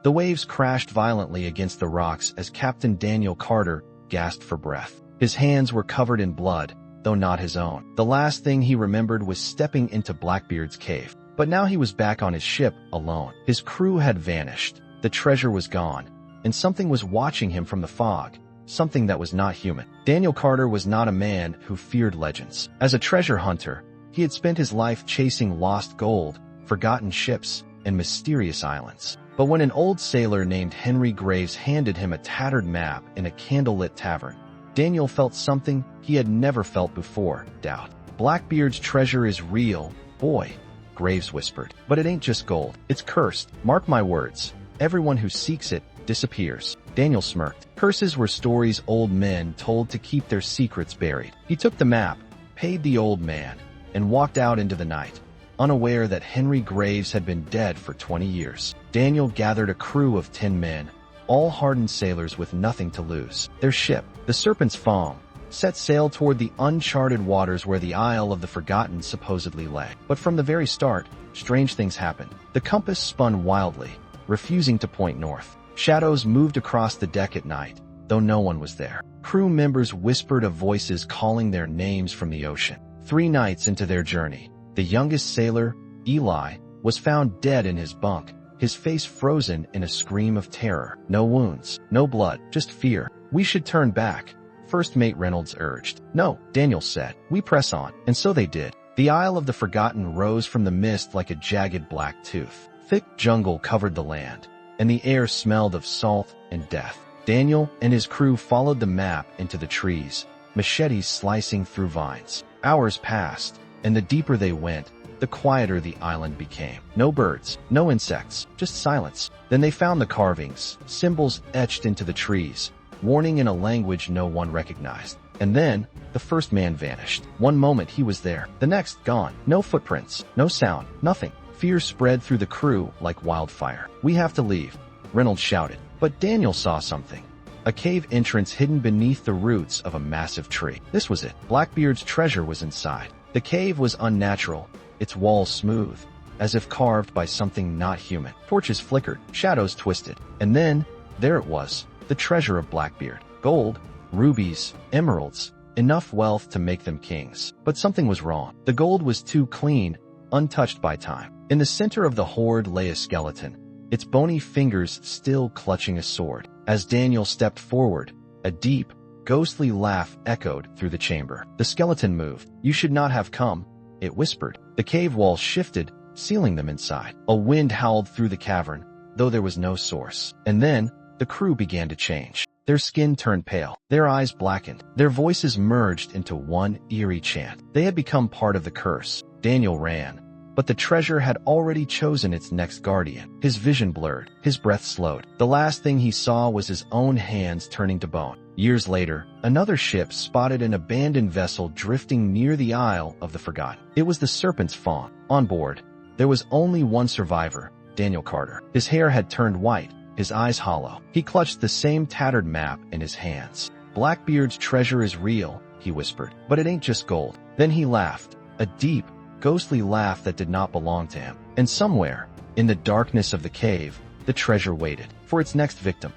The waves crashed violently against the rocks as Captain Daniel Carter gasped for breath. His hands were covered in blood, though not his own. The last thing he remembered was stepping into Blackbeard's cave. But now he was back on his ship, alone. His crew had vanished, the treasure was gone, and something was watching him from the fog, something that was not human. Daniel Carter was not a man who feared legends. As a treasure hunter, he had spent his life chasing lost gold, forgotten ships, and mysterious islands. But when an old sailor named Henry Graves handed him a tattered map in a candlelit tavern, Daniel felt something he had never felt before: doubt. "Blackbeard's treasure is real, boy," Graves whispered. "But it ain't just gold. It's cursed. Mark my words. Everyone who seeks it disappears." Daniel smirked. Curses were stories old men told to keep their secrets buried. He took the map, paid the old man, and walked out into the night, unaware that Henry Graves had been dead for 20 years. Daniel gathered a crew of 10 men, all hardened sailors with nothing to lose. Their ship, the Serpent's Fawn, set sail toward the uncharted waters where the Isle of the Forgotten supposedly lay. But from the very start, strange things happened. The compass spun wildly, refusing to point north. Shadows moved across the deck at night, though no one was there. Crew members whispered of voices calling their names from the ocean. 3 nights into their journey, the youngest sailor, Eli, was found dead in his bunk, his face frozen in a scream of terror. No wounds, no blood, just fear. "We should turn back," First Mate Reynolds urged. "No," Daniel said. "We press on." And so they did. The Isle of the Forgotten rose from the mist like a jagged black tooth. Thick jungle covered the land, and the air smelled of salt and death. Daniel and his crew followed the map into the trees, machetes slicing through vines. Hours passed, and the deeper they went, the quieter the island became. No birds, no insects, just silence. Then they found the carvings, symbols etched into the trees, warning in a language no one recognized. And then, the first man vanished. One moment he was there, the next gone. No footprints, no sound, nothing. Fear spread through the crew like wildfire. "We have to leave," Reynolds shouted. But Daniel saw something. A cave entrance hidden beneath the roots of a massive tree. This was it. Blackbeard's treasure was inside. The cave was unnatural, its walls smooth, as if carved by something not human. Torches flickered, shadows twisted. And then, there it was, the treasure of Blackbeard. Gold, rubies, emeralds, enough wealth to make them kings. But something was wrong. The gold was too clean, untouched by time. In the center of the hoard lay a skeleton, its bony fingers still clutching a sword. As Daniel stepped forward, a deep, ghostly laugh echoed through the chamber. The skeleton moved. "You should not have come," it whispered. The cave walls shifted, sealing them inside. A wind howled through the cavern, though there was no source. And then, the crew began to change. Their skin turned pale, their eyes blackened, their voices merged into one eerie chant. They had become part of the curse. Daniel ran, but the treasure had already chosen its next guardian. His vision blurred, his breath slowed. The last thing he saw was his own hands turning to bone. Years later, another ship spotted an abandoned vessel drifting near the Isle of the Forgotten. It was the Serpent's Fawn. On board, there was only one survivor, Daniel Carter. His hair had turned white, his eyes hollow. He clutched the same tattered map in his hands. "Blackbeard's treasure is real," he whispered, "but it ain't just gold." Then he laughed, a deep, ghostly laugh that did not belong to him. And somewhere, in the darkness of the cave, the treasure waited for its next victim.